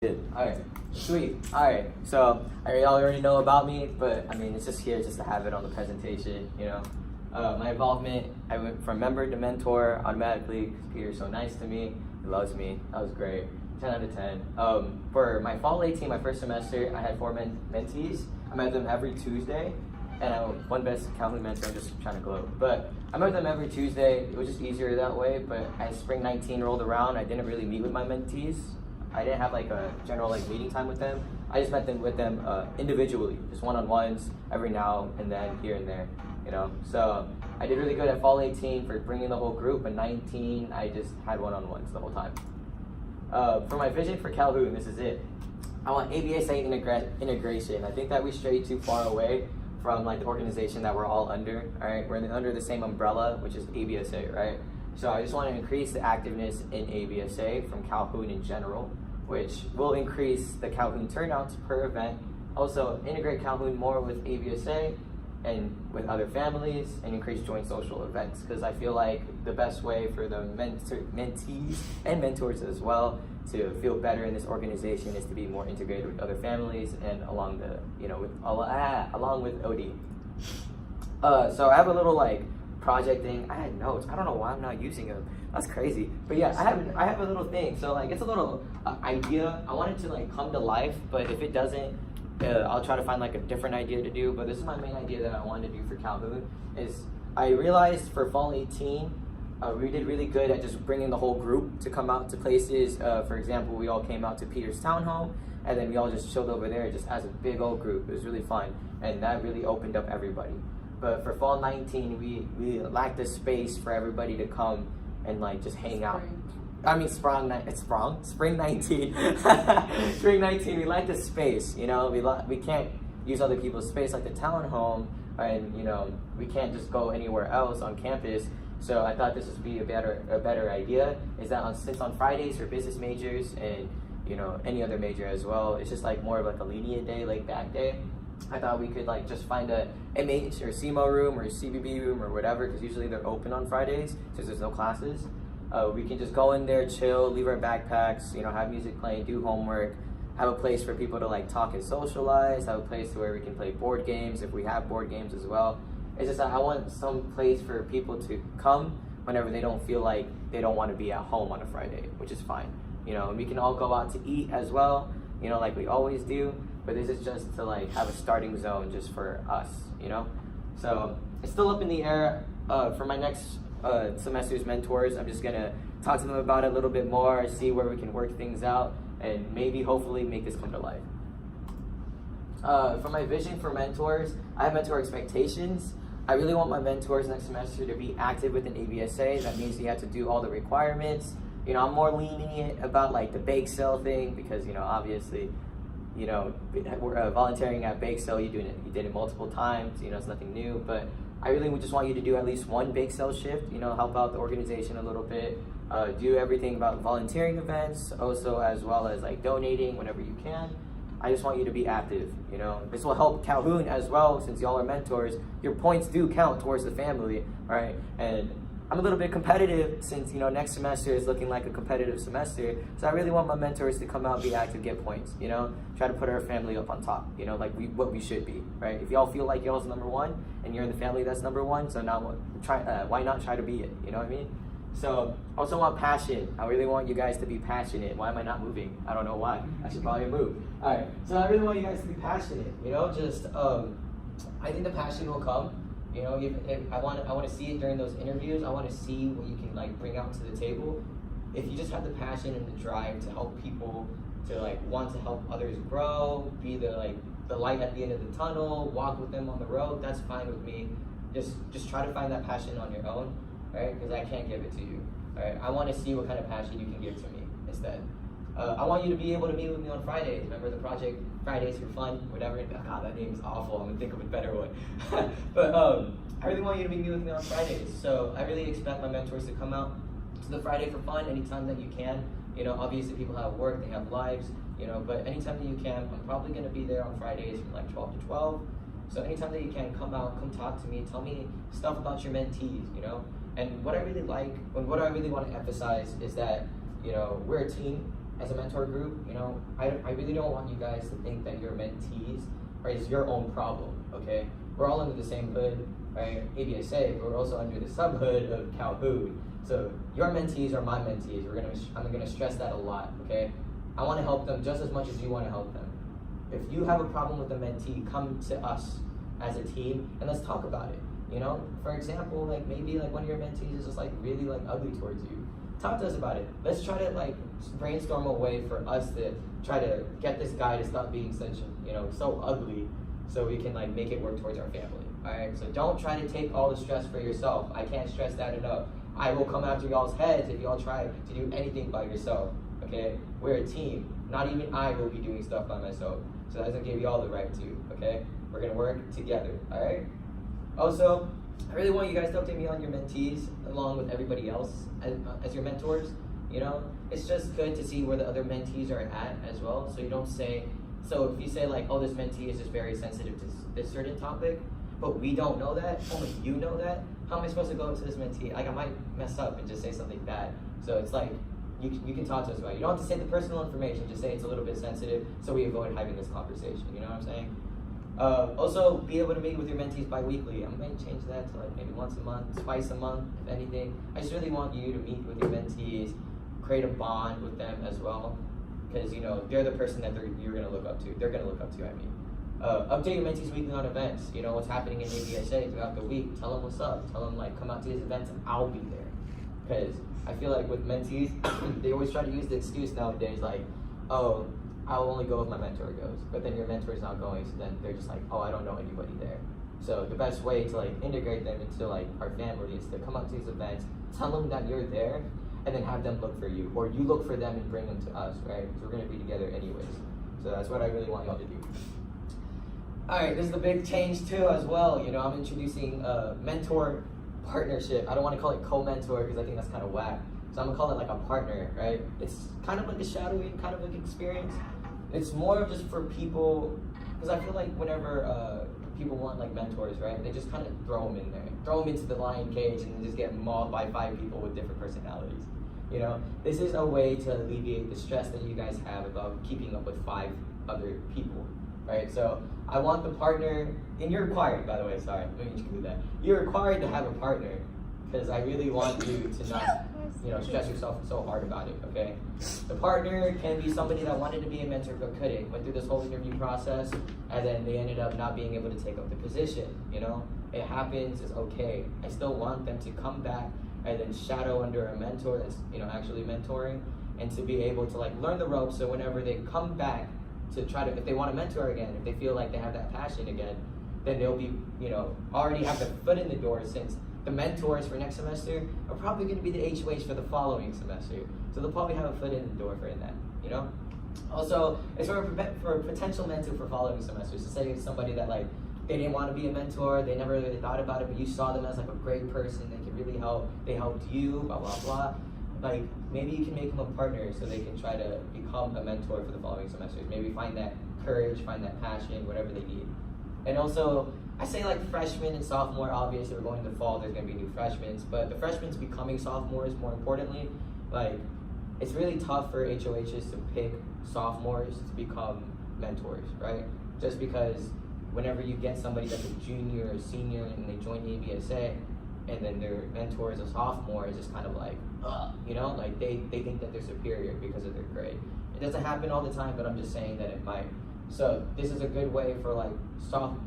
Alright, sweet. Alright, so y'all already know about me, but I mean, it's just here just to have it on the presentation, you know. My involvement, I went from member to mentor automatically because Peter's so nice to me. He loves me. That was great. 10 out of 10. For my fall 18, my first semester, I had 4 mentees. I met them every Tuesday, and one best Calhoun mentor. I'm just trying to gloat. But I met them every Tuesday. It was just easier that way. But as spring 19 rolled around, I didn't really meet with my mentees. I didn't have like a general like meeting time with them. I just met with them individually, just one-on-ones every now and then, here and there, you know. So I did really good at fall 18 for bringing the whole group, but 19 I just had one-on-ones the whole time. For my vision for Calhoun, this is it. I want ABSA integration. I think that we strayed too far away from like the organization that we're all under. All right, we're under the same umbrella, which is ABSA, right? So I just want to increase the activeness in ABSA from Calhoun in general, which will increase the Calhoun turnouts per event. Also integrate Calhoun more with ABSA and with other families, and increase joint social events, because I feel like the best way for the mentees and mentors as well to feel better in this organization is to be more integrated with other families and along the, you know, along with OD. So I have a little like project thing. I had notes. I don't know why I'm not using them. That's crazy. But yeah, I have a little thing. So like it's a little idea. I want it to like come to life, but if it doesn't, I'll try to find like a different idea to do. But this is my main idea that I wanted to do for Calhoun. Is I realized for fall 18, we did really good at just bringing the whole group to come out to places. For example, we all came out to Peter's townhome, and then we all just chilled over there just as a big old group. It was really fun, and that really opened up everybody. But for fall 19, we lacked the space for everybody to come and like just hang out. I mean, spring 19. Spring 19, we lacked the space, you know. We can't use other people's space like the townhome, and you know, we can't just go anywhere else on campus. So I thought this would be a better idea, is that since on Fridays for business majors and, you know, any other major as well, it's just like more of like a lenient day, like back day. I thought we could like just find a MH or CMO room or CBB room or whatever, because usually they're open on Fridays since there's no classes. We can just go in there, chill, leave our backpacks, you know, have music playing, do homework, have a place for people to like talk and socialize, have a place where we can play board games if we have board games as well. It's just that I want some place for people to come whenever they don't feel like they don't want to be at home on a Friday, which is fine. You know, and we can all go out to eat as well, you know, like we always do. But this is just to like have a starting zone just for us, you know? So it's still up in the air. For my next semester's mentors, I'm just gonna talk to them about it a little bit more, see where we can work things out, and maybe hopefully make this come to life. For my vision for mentors, I have mentor expectations. I really want my mentors next semester to be active within ABSA. That means you have to do all the requirements. You know, I'm more lenient about like the bake sale thing because, you know, obviously, you know, we're volunteering at bake sale. You did it multiple times. You know, it's nothing new. But I really would just want you to do at least one bake sale shift. You know, help out the organization a little bit. Do everything about volunteering events, also as well as like donating whenever you can. I just want you to be active, you know. This will help Calhoun as well, since y'all are mentors. Your points do count towards the family, right? And I'm a little bit competitive since, you know, next semester is looking like a competitive semester. So I really want my mentors to come out, be active, get points, you know. Try to put our family up on top, you know, like what we should be, right? If y'all feel like y'all's number one and you're in the family that's number one, so now why not try to be it, you know what I mean? So I also want passion. I really want you guys to be passionate. Why am I not moving? I don't know why. I should probably move. All right. So I really want you guys to be passionate. You know, just I think the passion will come. You know, if I want to see it during those interviews. I want to see what you can like bring out to the table. If you just have the passion and the drive to help people, to like want to help others grow, be the light at the end of the tunnel, walk with them on the road, that's fine with me. Just try to find that passion on your own. Right? Because I can't give it to you. All right? I want to see what kind of passion you can give to me instead. I want you to be able to meet with me on Fridays. Remember the project Fridays for Fun, whatever. God, that name is awful. I'm gonna think of a better one. But I really want you to meet with me on Fridays. So I really expect my mentors to come out to the Friday for Fun anytime that you can. You know, obviously people have work, they have lives. You know, but anytime that you can, I'm probably gonna be there on Fridays from like 12 to 12. So anytime that you can, come out, come talk to me, tell me stuff about your mentees. You know. And what I really like, and what I really want to emphasize is that, you know, we're a team, as a mentor group, you know, I really don't want you guys to think that your mentees is your own problem, okay? We're all under the same hood, right? ABSA, but we're also under the sub-hood of Calhoun. So your mentees are my mentees. I'm gonna stress that a lot, okay? I wanna help them just as much as you wanna help them. If you have a problem with a mentee, come to us as a team and let's talk about it. You know, for example, like maybe like one of your mentees is just like really like ugly towards you. Talk to us about it. Let's try to like brainstorm a way for us to try to get this guy to stop being such, you know, so ugly, so we can like make it work towards our family. All right. So don't try to take all the stress for yourself. I can't stress that enough. I will come after y'all's heads if y'all try to do anything by yourself. Okay. We're a team. Not even I will be doing stuff by myself. So that doesn't give y'all the right to. Okay. We're gonna work together. All right. Also, I really want you guys to update me on your mentees along with everybody else as your mentors. You know, it's just good to see where the other mentees are at as well. So you don't say, so if you say like, oh, this mentee is just very sensitive to this certain topic, but we don't know that, only you know that, how am I supposed to go up to this mentee? Like I might mess up and just say something bad. So it's like, you can talk to us about it. You don't have to say the personal information, just say it's a little bit sensitive so we avoid having this conversation, you know what I'm saying? Also, be able to meet with your mentees bi-weekly. I might change that to like maybe once a month, twice a month, if anything. I just really want you to meet with your mentees, create a bond with them as well, because you know they're the person that you're gonna look up to. They're gonna look up to. I mean, update your mentees weekly on events. You know what's happening in ABSA throughout the week. Tell them what's up. Tell them like come out to these events and I'll be there. Because I feel like with mentees, they always try to use the excuse nowadays like, oh, I'll only go if my mentor goes, but then your mentor is not going, so then they're just like, oh, I don't know anybody there. So the best way to like integrate them into like our family is to come up to these events, tell them that you're there, and then have them look for you, or you look for them and bring them to us, right? So we're gonna be together anyways. So that's what I really want y'all to do. All right, this is the big change too as well. You know, I'm introducing a mentor partnership. I don't want to call it co-mentor because I think that's kind of whack. So I'm gonna call it like a partner, right? It's kind of like a shadowing kind of like experience. It's more of just for people, because I feel like whenever people want like mentors, right? They just kind of throw them in there, throw them into the lion cage and just get mauled by 5 people with different personalities. You know, this is a way to alleviate the stress that you guys have about keeping up with 5 other people, right? So I want the partner, and you're required, by the way, sorry, let me include that. You're required to have a partner, because I really want you to not, you know, stress yourself so hard about it, okay? The partner can be somebody that wanted to be a mentor but couldn't, went through this whole interview process, and then they ended up not being able to take up the position, you know? It happens, it's okay. I still want them to come back and then shadow under a mentor that's, you know, actually mentoring, and to be able to like learn the ropes, so whenever they come back to try to, if they want to mentor again, if they feel like they have that passion again, then they'll be, you know, already have their foot in the door, since the mentors for next semester are probably going to be the HOH for the following semester. So they'll probably have a foot in the door for that, you know? Also, it's for a potential mentor for following semesters. So say it's somebody that like, they didn't want to be a mentor, they never really thought about it, but you saw them as like a great person, they could really help, they helped you, blah, blah, blah. Like, maybe you can make them a partner so they can try to become a mentor for the following semesters. Maybe find that courage, find that passion, whatever they need. And also, I say like freshmen and sophomore, obviously we're going to fall, there's gonna be new freshmen, but the freshmen becoming sophomores, more importantly, like, it's really tough for HOHs to pick sophomores to become mentors, right? Just because whenever you get somebody that's a junior or senior and they join the ABSA, and then their mentor is a sophomore, it's just kind of like, you know, like they think that they're superior because of their grade. It doesn't happen all the time, but I'm just saying that it might. So this is a good way for like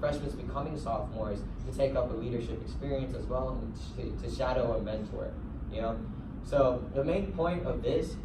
freshmen becoming sophomores to take up a leadership experience as well, and to shadow a mentor, you know? So the main point of this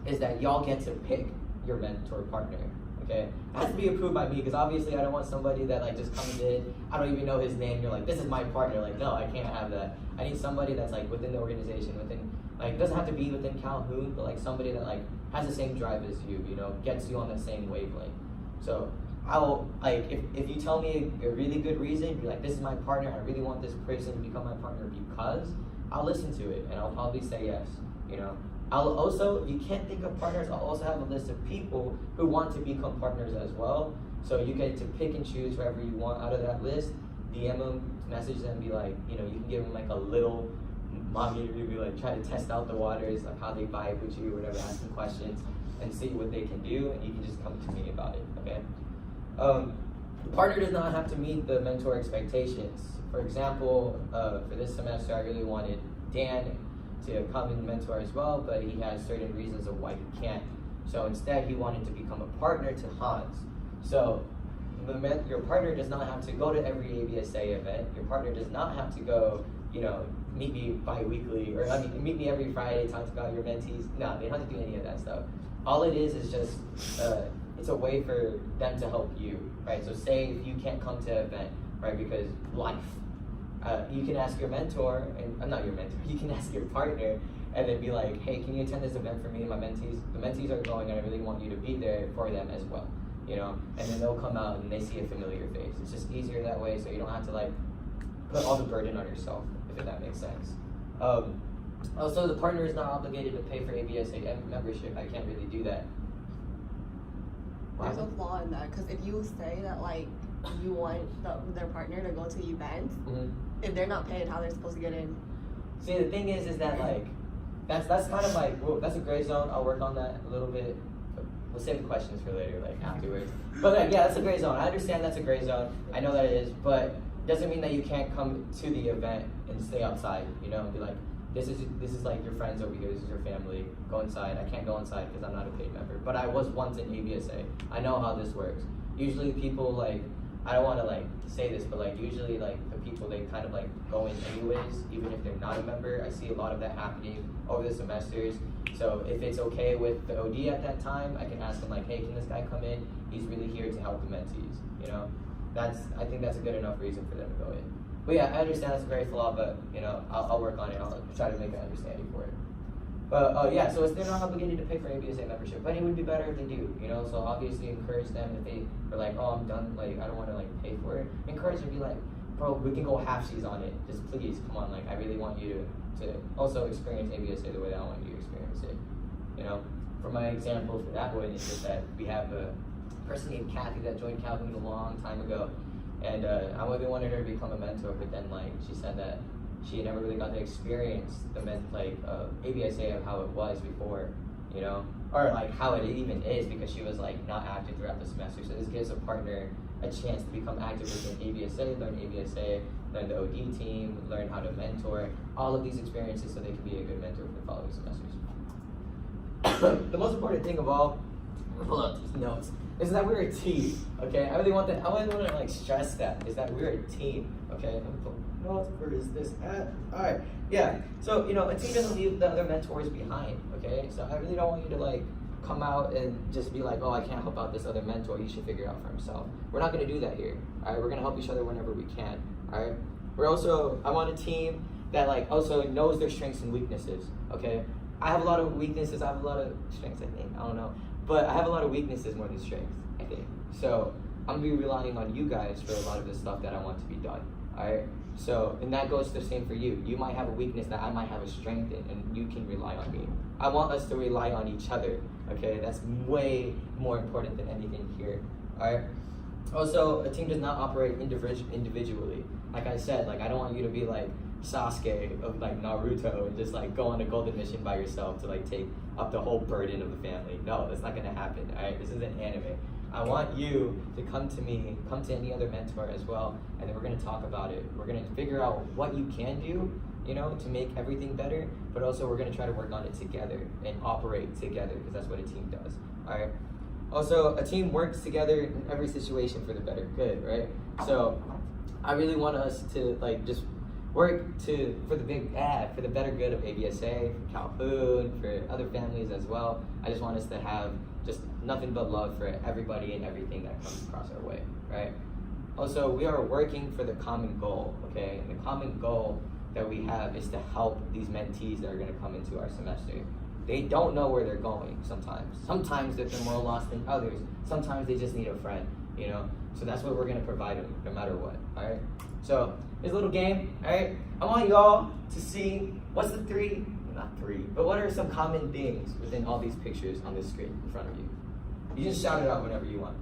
is that y'all get to pick your mentor partner, okay? It has to be approved by me, because obviously I don't want somebody that like just comes in, I don't even know his name, you're like, this is my partner. Like, no, I can't have that. I need somebody that's like within the organization, within, like, doesn't have to be within Calhoun, but like somebody that like has the same drive as you know, gets you on the same wavelength. So I'll, like, if you tell me a really good reason, you're like, this is my partner, I really want this person to become my partner because, I'll listen to it and I'll probably say yes, you know. I'll also, if you can't think of partners, I'll also have a list of people who want to become partners as well. So you get to pick and choose whoever you want out of that list, DM them, message them, be like, you know, you can give them like a little mock interview, be like, try to test out the waters, like how they vibe with you, whatever, ask them questions. and see what they can do, and you can just come to me about it, okay? The partner does not have to meet the mentor expectations. For example, for this semester, I really wanted Dan to come and mentor as well, but he has certain reasons of why he can't. So instead, he wanted to become a partner to Hans. So your partner does not have to go to every ABSA event. Your partner does not have to go, meet me bi-weekly, or meet me every Friday, talk about your mentees. No, they don't have to do any of that stuff. All it is just, it's a way for them to help you, right? So say if you can't come to an event, right, because life, you can ask your mentor, and I'm not your mentor, you can ask your partner, and then be like, hey, can you attend this event for me and my mentees? The mentees are going, and I really want you to be there for them as well, And then they'll come out and they see a familiar face. It's just easier that way, so you don't have to put all the burden on yourself, if that makes sense. Also, the partner is not obligated to pay for ABSA membership. I can't really do that. There's a flaw in that, because if you say that you want their partner to go to events, if they're not paid, how they're supposed to get in? See, the thing is that that's kind of that's a gray zone. I'll work on that a little bit. We'll save the questions for later, afterwards. But yeah, that's a gray zone. I understand that's a gray zone. I know that it is, but it doesn't mean that you can't come to the event and stay outside. And be like, this is your friends over here. This is your family. Go inside. I can't go inside because I'm not a paid member. But I was once in ABSA. I know how this works. Usually people I don't want to say this, but usually the people, they kind of go in anyways, even if they're not a member. I see a lot of that happening over the semesters. So if it's okay with the OD at that time, I can ask them hey, can this guy come in? He's really here to help the mentees. I think that's a good enough reason for them to go in. But yeah, I understand that's a very flaw, but I'll work on it. I'll try to make an understanding for it. But yeah, so they're not obligated to pay for ABSA membership, but it would be better if they do. So obviously encourage them if they are oh, I'm done, I don't want to pay for it. Encourage them, be like, bro, we can go halfsies on it. Just please, come on, I really want you to also experience ABSA the way that I want you to experience it. For my example for that one, it's just that we have a person named Kathy that joined Calhoun a long time ago, and I really wanted her to become a mentor, but then she said that she had never really got to experience the ABSA of how it was before, or how it even is, because she was not active throughout the semester. So this gives a partner a chance to become active within ABSA, learn the OD team, learn how to mentor, all of these experiences so they can be a good mentor for the following semesters. The most important thing of all, pull up these notes, is that we're a team, okay? I really want to stress that, is that we're a team, okay? Notes, where is this at? All right, yeah. So, a team doesn't leave the other mentors behind, okay? So I really don't want you to come out and just be oh, I can't help out this other mentor, he should figure it out for himself. We're not gonna do that here, all right? We're gonna help each other whenever we can, all right? I want a team that also knows their strengths and weaknesses, okay? I have a lot of weaknesses, I have a lot of strengths, I think, I don't know. But I have a lot of weaknesses more than strengths, I think. So I'm gonna be relying on you guys for a lot of the stuff that I want to be done, all right? So, and that goes the same for you. You might have a weakness that I might have a strength in, and you can rely on me. I want us to rely on each other, okay? That's way more important than anything here, all right? Also, a team does not operate individually. Like I said, I don't want you to be Sasuke of Naruto and just go on a golden mission by yourself to take up the whole burden of the family. No, that's not gonna happen, all right? This is an anime. I want you to come to me, come to any other mentor as well, and then we're gonna talk about it. We're gonna figure out what you can do, to make everything better, but also we're gonna try to work on it together and operate together, because that's what a team does, all right? Also, a team works together in every situation for the better good, right? So I really want us to just work for the better good of ABSA, for Calhoun, for other families as well. I just want us to have just nothing but love for everybody and everything that comes across our way, right? Also, we are working for the common goal, okay? And the common goal that we have is to help these mentees that are gonna come into our semester. They don't know where they're going sometimes. Sometimes they're more lost than others. Sometimes they just need a friend, So that's what we're gonna provide them, no matter what, all right? So, it's a little game, all right? I want y'all to see not three, but what are some common things within all these pictures on this screen in front of you? You just shout it out whenever you want.